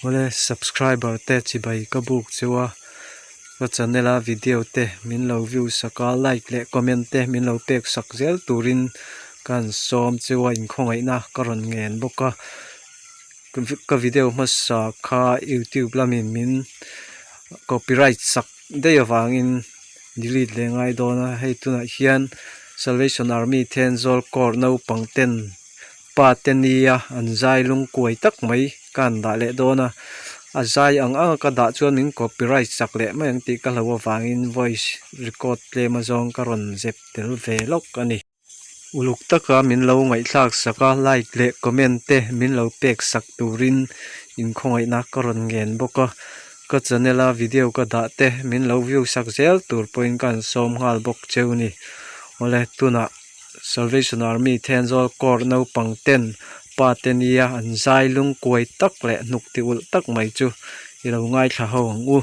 ole subscriber te chi bai ka buk chewa ka channel a video te min lo view saka like le comment te min lo pek sak zel turin kan som chewa in khongai na karon ngen boka ka video ma sa kha YouTube lamin min copyright sak de awangin delete le ngai dona hei tuna hian Salvation Army Tenzol kor no pangten patenia anzai lung kuai tak mai kan da le dona azai ang ka da chuan min copyright sak le mai ang ti ka lo awangin voice record le ma zong karon zep tel ve lok ani uluk taka min lo ngai thlak saka like le comment te min lo pek sak turin in khongai na karon ngen boka ka channel a video ka da te min lo view sak zel tur point kan som ngal bok cheuni ole tuna Salvation Army Tenzol kor no pangten patenia anzai lung kuai tak le nuk ti ul tak mai chu ilo ngai thla ho ang u